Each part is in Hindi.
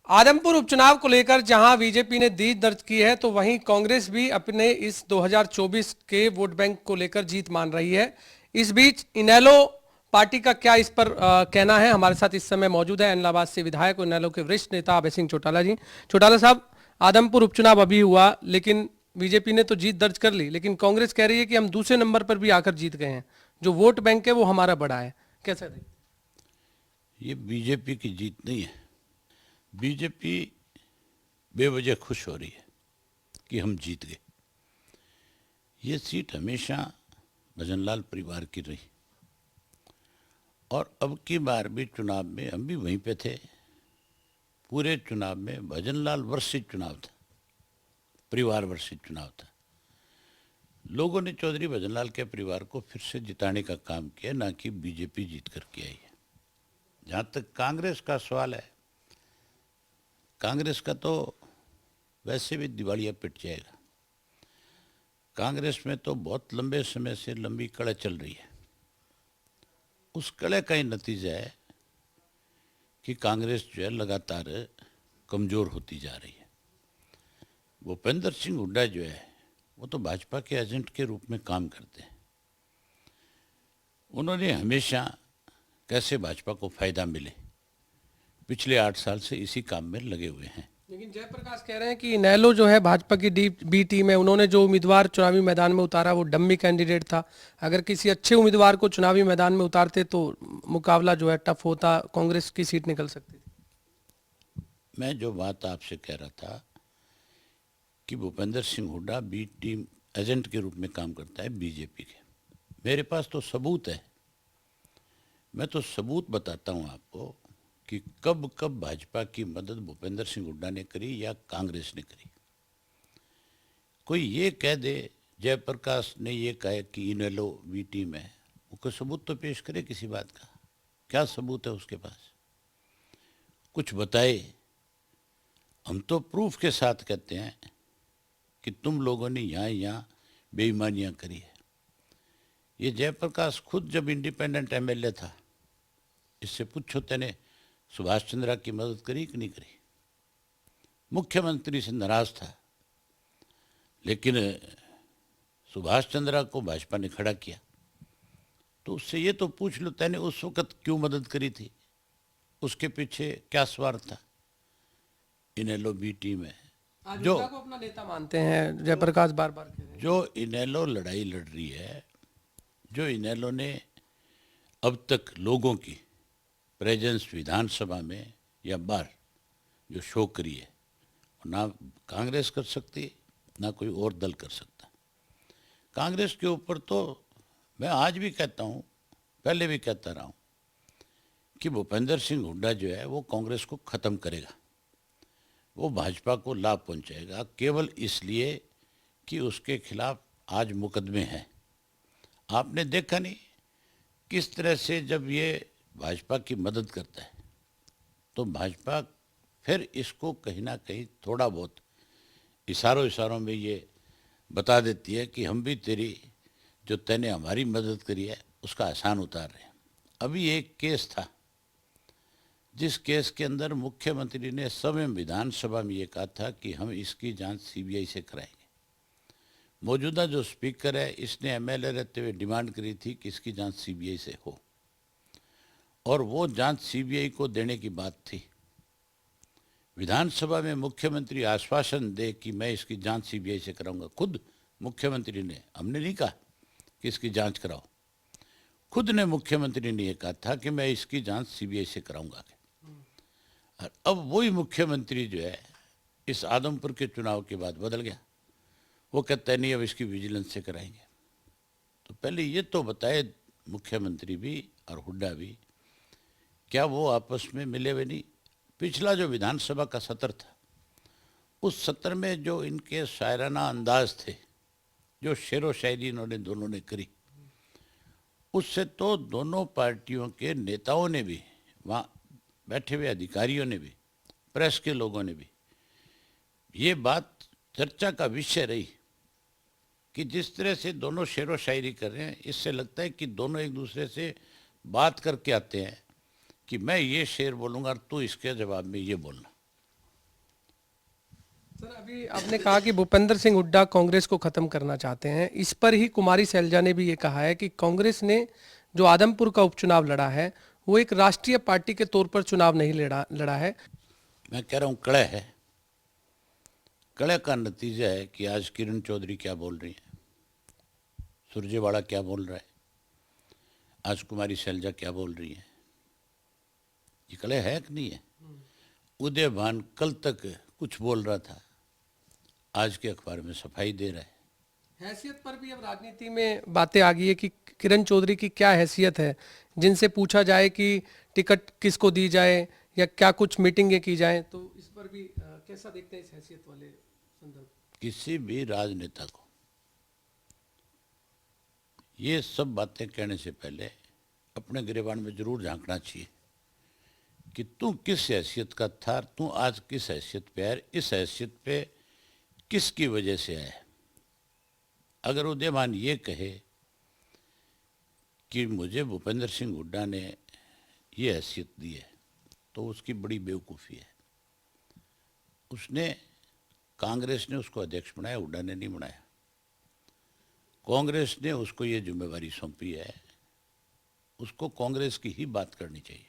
आदमपुर उपचुनाव को लेकर जहां बीजेपी ने जीत दर्ज की है, तो वहीं कांग्रेस भी अपने इस 2024 के वोट बैंक को लेकर जीत मान रही है। इस बीच इनेलो पार्टी का क्या इस पर कहना है, हमारे साथ इस समय मौजूद है इलाहाबाद से विधायक और इनेलो के वरिष्ठ नेता अभय सिंह चौटाला जी। चौटाला साहब, आदमपुर उपचुनाव अभी हुआ, लेकिन बीजेपी ने तो जीत दर्ज कर ली, लेकिन कांग्रेस कह रही है कि हम दूसरे नंबर पर भी आकर जीत गए हैं, जो वोट बैंक है वो हमारा बड़ा है। कैसे देखते? ये बीजेपी की जीत नहीं है। बीजेपी बेवजह खुश हो रही है कि हम जीत गए। ये सीट हमेशा भजनलाल परिवार की रही और अब की बार भी चुनाव में हम भी वहीं पे थे। पूरे चुनाव में भजनलाल वर्षित चुनाव था, परिवार वर्षित चुनाव था। लोगों ने चौधरी भजनलाल के परिवार को फिर से जिताने का काम किया, ना कि बीजेपी जीत कर के आई है। जहाँ तक कांग्रेस का सवाल है, कांग्रेस का तो वैसे भी दिवालिया पिट जाएगा। कांग्रेस में तो बहुत लंबे समय से लंबी कड़े चल रही है। उस कड़े का ही नतीजा है कि कांग्रेस जो है लगातार कमज़ोर होती जा रही है। भूपेंद्र सिंह हुड्डा जो है वो तो भाजपा के एजेंट के रूप में काम करते हैं। उन्होंने हमेशा कैसे भाजपा को फायदा मिले, पिछले 8 साल से इसी काम में लगे हुए हैं। लेकिन जयप्रकाश कह रहे हैं कि इनेलो जो है भाजपा की बी टीम है, उन्होंने जो उम्मीदवार चुनावी मैदान में उतारा वो डम्मी कैंडिडेट था। अगर किसी अच्छे उम्मीदवार को चुनावी मैदान में उतारते तो मुकाबला जो है टफ होता, कांग्रेस की सीट निकल सकती थी। मैं जो बात आपसे कह रहा था कि Bhupendra Singh Hooda B team agent के रूप में काम करता है बीजेपी के, मेरे पास तो सबूत है। मैं तो सबूत बताता हूँ आपको कि कब कब भाजपा की मदद भूपेंद्र सिंह हुड्डा ने करी या कांग्रेस ने करी। कोई ये कह दे जयप्रकाश ने ये कहा कि इनेलो बी टीम है, वो कोई सबूत तो पेश करे किसी बात का। क्या सबूत है उसके पास? कुछ बताए। हम तो प्रूफ के साथ कहते हैं कि तुम लोगों ने यहाँ यहाँ बेईमानियाँ करी है। ये जयप्रकाश खुद जब इंडिपेंडेंट एमएलए था, इससे पूछो तेने सुभाष चंद्रा की मदद करी कि नहीं करी? मुख्यमंत्री से नाराज था, लेकिन सुभाष चंद्रा को भाजपा ने खड़ा किया। तो उससे ये तो पूछ लो तेने उस वक्त क्यों मदद करी थी, उसके पीछे क्या स्वार्थ था? इनेलो बी टीम है जो को अपना नेता मानते हैं, जयप्रकाश बार बार कह रहे हैं। जो इनेलो लड़ाई लड़ रही है, जो इनेलो ने अब तक लोगों की प्रेजेंस विधानसभा में या बाहर जो शो करी है, ना कांग्रेस कर सकती, ना कोई और दल कर सकता। कांग्रेस के ऊपर तो मैं आज भी कहता हूँ, पहले भी कहता रहा हूँ कि भूपेंद्र सिंह हुड्डा जो है वो कांग्रेस को ख़त्म करेगा, वो भाजपा को लाभ पहुँचाएगा, केवल इसलिए कि उसके खिलाफ आज मुकदमे हैं। आपने देखा नहीं किस तरह से जब ये भाजपा की मदद करता है तो भाजपा फिर इसको कहीं ना कहीं थोड़ा बहुत इशारों में ये बता देती है कि हम भी तेरी जो तैने हमारी मदद करी है उसका एहसान उतार रहे हैं। अभी एक केस था जिस केस के अंदर मुख्यमंत्री ने समय विधानसभा में ये कहा था कि हम इसकी जांच सीबीआई से कराएंगे। मौजूदा जो स्पीकर है, इसने एमएलए रहते हुए डिमांड करी थी कि इसकी जांच सीबीआई से हो, और वो जांच सीबीआई को देने की बात थी। विधानसभा में मुख्यमंत्री आश्वासन दे कि मैं इसकी जांच सीबीआई से कराऊंगा। खुद मुख्यमंत्री ने, हमने नहीं कहा कि इसकी जांच कराओ, खुद ने मुख्यमंत्री ने यह कहा था कि मैं इसकी जांच सीबीआई से कराऊंगा। और अब वही मुख्यमंत्री जो है इस आदमपुर के चुनाव के बाद बदल गया, वो कहता है नहीं अब इसकी विजिलेंस से कराएंगे। तो पहले ये तो बताए मुख्यमंत्री भी और हुड्डा भी, क्या वो आपस में मिले हुए नहीं? पिछला जो विधानसभा का सत्र था, उस सत्र में जो इनके शायराना अंदाज थे, जो शेरो शायरी इन्होंने दोनों ने करी, उससे तो दोनों पार्टियों के नेताओं ने भी, वहाँ बैठे हुए अधिकारियों ने भी, प्रेस के लोगों ने भी, ये बात चर्चा का विषय रही कि जिस तरह से दोनों शेरो शायरी कर रहे हैं, इससे लगता है कि दोनों एक दूसरे से बात करके आते हैं कि मैं ये शेर बोलूँगा और तू इसके जवाब में ये बोलना। सर, अभी आपने कहा कि भूपेंद्र सिंह हुड्डा कांग्रेस को खत्म करना चाहते हैं। इस पर ही कुमारी सैलजा ने भी ये कहा है कि कांग्रेस ने जो आदमपुर का उपचुनाव लड़ा है वो एक राष्ट्रीय पार्टी के तौर पर चुनाव नहीं लड़ा है। मैं कह रहा हूँ कलह है। कलह का नतीजा है कि आज किरण चौधरी क्या बोल रही है, सुरजेवाला क्या बोल रहा है, आज कुमारी सैलजा क्या बोल रही है। ये कलह है कि नहीं है? उदयभान कल तक कुछ बोल रहा था, आज के अखबार में सफाई दे रहा है। हैसियत पर भी अब राजनीति में बातें आ गई है कि किरण चौधरी की क्या हैसियत है, जिनसे पूछा जाए कि टिकट किसको दी जाए या क्या कुछ मीटिंगें की जाएं, तो इस पर भी कैसा देखते हैं इस हैसियत वाले संदर्भ? किसी भी राजनेता को ये सब बातें कहने से पहले अपने गिरेबान में जरूर झांकना चाहिए कि तू किस हैसियत का था, तू आज किस हैसियत पे है, इस हैसियत पे किसकी वजह से आया। अगर उदयमान ये कहे कि मुझे भूपेंद्र सिंह हुड्डा ने ये हैसियत दी है तो उसकी बड़ी बेवकूफ़ी है। उसने कांग्रेस ने उसको अध्यक्ष बनाया, हुड्डा ने नहीं बनाया। कांग्रेस ने उसको ये जिम्मेवारी सौंपी है, उसको कांग्रेस की ही बात करनी चाहिए।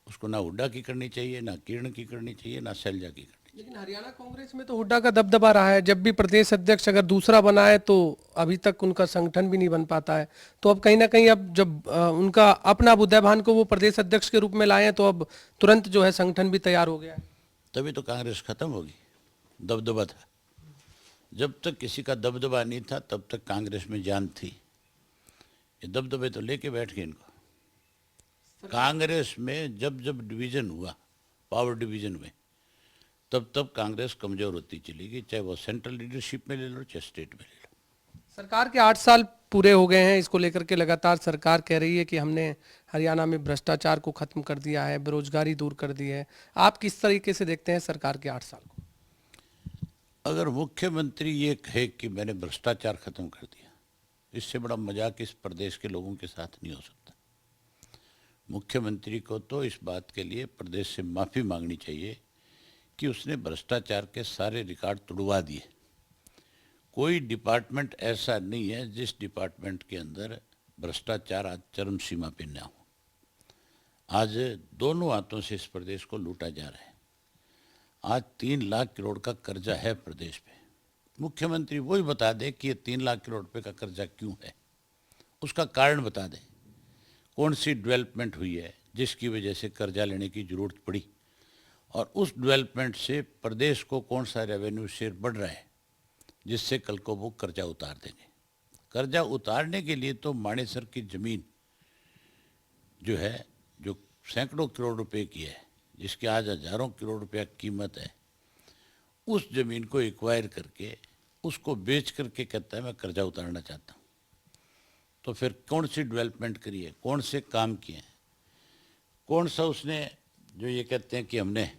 उसको ना हुड्डा की करनी चाहिए, ना किरण की करनी चाहिए, ना सैलजा की करनी चाहिए। लेकिन हरियाणा कांग्रेस में तो हुड्डा का दबदबा रहा है। जब भी प्रदेश अध्यक्ष अगर दूसरा बना है तो अभी तक उनका संगठन भी नहीं बन पाता है। तो अब कहीं ना कहीं अब जब उनका अपना उदयभान को वो प्रदेश अध्यक्ष के रूप में लाए हैं तो अब तुरंत जो है संगठन भी तैयार हो गया है। तभी तो कांग्रेस खत्म होगी। दबदबा था, जब तक किसी का दबदबा नहीं था तब तक कांग्रेस में जान थी। ये दबदबे तो लेके बैठ गए इनको। कांग्रेस में जब जब डिवीजन हुआ, पावर डिवीजन में, तब तब कांग्रेस कमजोर होती चली गई, चाहे वो सेंट्रल लीडरशिप में ले लो चाहे स्टेट में ले लो। सरकार के 8 साल पूरे हो गए हैं। इसको लेकर के लगातार सरकार कह रही है कि हमने हरियाणा में भ्रष्टाचार को खत्म कर दिया है, बेरोजगारी दूर कर दी है। आप किस तरीके से देखते हैं सरकार के 8 साल को? अगर मुख्यमंत्री ये कहे कि मैंने भ्रष्टाचार खत्म कर दिया, इससे बड़ा मजाक इस प्रदेश के लोगों के साथ नहीं हो सकता। मुख्यमंत्री को तो इस बात के लिए प्रदेश से माफ़ी मांगनी चाहिए कि उसने भ्रष्टाचार के सारे रिकॉर्ड तुड़वा दिए। कोई डिपार्टमेंट ऐसा नहीं है जिस डिपार्टमेंट के अंदर भ्रष्टाचार आज चरम सीमा पे ना हो। आज दोनों हाथों से इस प्रदेश को लूटा जा रहा है। आज 3 लाख करोड़ का कर्जा है प्रदेश पे। मुख्यमंत्री वही बता दे कि ये 3 लाख करोड़ रुपए का कर्जा क्यों है, उसका कारण बता दे। कौन सी डेवलपमेंट हुई है जिसकी वजह से कर्जा लेने की जरूरत पड़ी, और उस डेवलपमेंट से प्रदेश को कौन सा रेवेन्यू शेयर बढ़ रहा है जिससे कल को वो कर्जा उतार देंगे। कर्जा उतारने के लिए तो मानेसर की ज़मीन जो है, जो सैकड़ों करोड़ रुपए की है, जिसकी आज हजारों करोड़ रुपया कीमत है, उस ज़मीन को एक्वायर करके उसको बेच करके कहता है मैं कर्जा उतारना चाहता हूँ। तो फिर कौन सी डेवलपमेंट करी है, कौन से काम किए हैं, कौन सा उसने जो ये कहते हैं कि हमने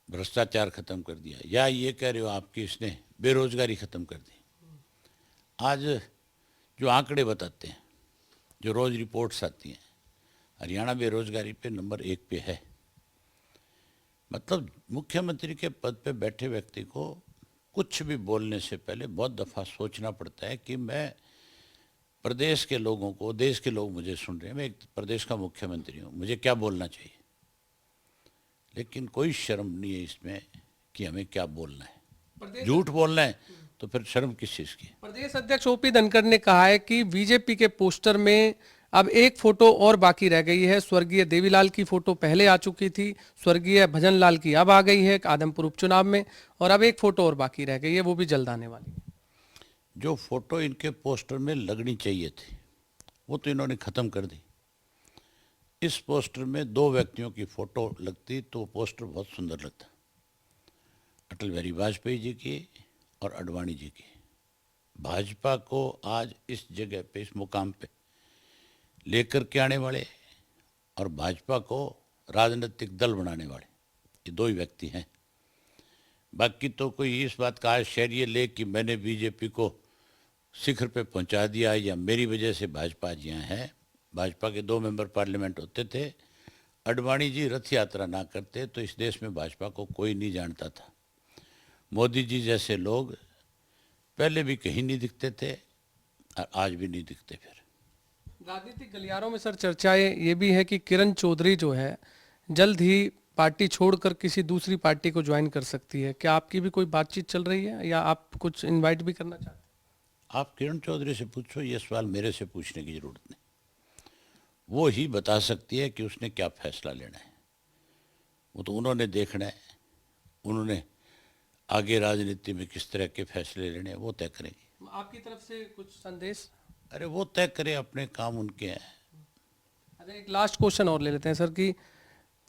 भ्रष्टाचार खत्म कर दिया, या ये कह रहे हो आपकी इसने बेरोजगारी खत्म कर दी। आज जो आंकड़े बताते हैं, जो रोज़ रिपोर्ट्स आती हैं, हरियाणा बेरोजगारी पे नंबर 1 पे है। मतलब मुख्यमंत्री के पद पे बैठे व्यक्ति को कुछ भी बोलने से पहले बहुत दफ़ा सोचना पड़ता है कि मैं प्रदेश के लोगों को, देश के लोग मुझे सुन रहे हैं, मैं एक प्रदेश का मुख्यमंत्री हूँ, मुझे क्या बोलना चाहिए। लेकिन कोई शर्म नहीं है इसमें कि हमें क्या बोलना है। झूठ बोलना है तो फिर शर्म किस चीज़ की। प्रदेश अध्यक्ष ओपी धनखड़ ने कहा है कि बीजेपी के पोस्टर में अब एक फोटो और बाकी रह गई है। स्वर्गीय देवीलाल की फोटो पहले आ चुकी थी, स्वर्गीय भजनलाल की अब आ गई है आदमपुर उपचुनाव में, और अब एक फोटो और बाकी रह गई है, वो भी जल्द आने वाली है। जो फोटो इनके पोस्टर में लगनी चाहिए थी वो तो इन्होंने ख़त्म कर दी। इस पोस्टर में 2 व्यक्तियों की फोटो लगती तो पोस्टर बहुत सुंदर लगता, अटल बिहारी वाजपेयी जी की और अडवाणी जी की। भाजपा को आज इस जगह पे, इस मुकाम पे लेकर के आने वाले और भाजपा को राजनीतिक दल बनाने वाले ये 2 ही व्यक्ति हैं। बाकी तो कोई इस बात का आश्चर्य ले कि मैंने बीजेपी को शिखर पे पहुंचा दिया या मेरी वजह से भाजपा आज यहाँ है। भाजपा के 2 मेंबर पार्लियामेंट होते थे, अडवाणी जी रथ यात्रा ना करते तो इस देश में भाजपा को कोई नहीं जानता था। मोदी जी जैसे लोग पहले भी कहीं नहीं दिखते थे और आज भी नहीं दिखते। फिर राजनीतिक गलियारों में सर चर्चाएं ये भी है कि किरण चौधरी जो है जल्द ही पार्टी छोड़कर किसी दूसरी पार्टी को ज्वाइन कर सकती है। क्या आपकी भी कोई बातचीत चल रही है या आप कुछ इनवाइट भी करना चाहते हैं? आप किरण चौधरी से पूछो, ये सवाल मेरे से पूछने की जरूरत नहीं। वो ही बता सकती है कि उसने क्या फैसला लेना है। वो तो उन्होंने देखना है, उन्होंने आगे राजनीति में किस तरह के फैसले लेने हैं वो तय करेंगे। आपकी तरफ से कुछ संदेश? अरे वो तय करे, अपने काम उनके हैं। अच्छा, एक लास्ट क्वेश्चन और ले लेते हैं सर कि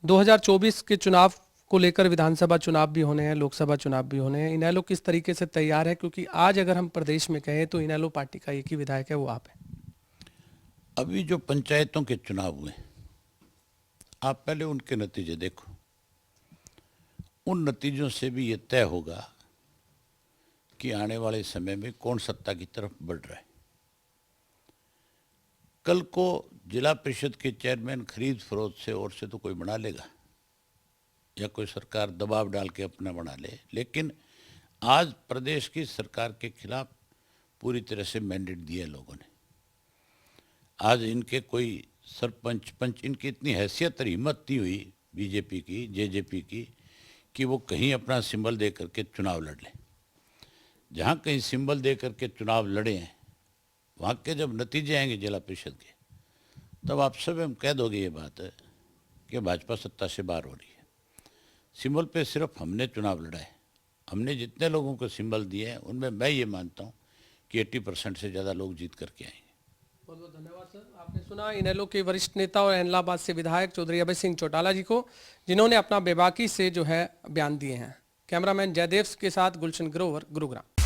2024 के चुनाव को लेकर विधानसभा चुनाव भी होने हैं, लोकसभा चुनाव भी होने हैं। इनेलो किस तरीके से तैयार है? क्योंकि आज अगर हम प्रदेश में कहें तो इनेलो पार्टी का एक ही विधायक है, वो आप हैं। अभी जो पंचायतों के चुनाव हुए, आप पहले उनके नतीजे देखो। उन नतीजों से भी ये तय होगा कि आने वाले समय में कौन सत्ता की तरफ बढ़ रहा है। कल को जिला परिषद के चेयरमैन खरीद फरोख्त से और से तो कोई बना लेगा या कोई सरकार दबाव डाल के अपना बना ले, लेकिन आज प्रदेश की सरकार के खिलाफ पूरी तरह से मैंडेट दिया है लोगों ने। आज इनके कोई सरपंच पंच, इनकी इतनी हैसियत और हिम्मत नहीं हुई बीजेपी की, जेजेपी की, कि वो कहीं अपना सिंबल दे करके चुनाव लड़ लें। जहाँ कहीं सिंबल दे करके चुनाव लड़े हैं, वहाँ के जब नतीजे आएंगे जिला परिषद के, तब आप सब हम कह दोगे ये बात है कि भाजपा सत्ता से बाहर हो रही है। सिंबल पे सिर्फ हमने चुनाव लड़ा है। हमने जितने लोगों को सिंबल दिए हैं उनमें मैं ये मानता हूँ कि 80% से ज़्यादा लोग जीत करके आएंगे। बहुत बहुत धन्यवाद सर। आपने सुना इनेलो के वरिष्ठ नेता और इलाहाबाद से विधायक चौधरी अभय सिंह चौटाला जी को, जिन्होंने अपना बेबाकी से जो है बयान दिए हैं। कैमरामैन जयदेव के साथ गुलशन ग्रोवर, गुरुग्राम।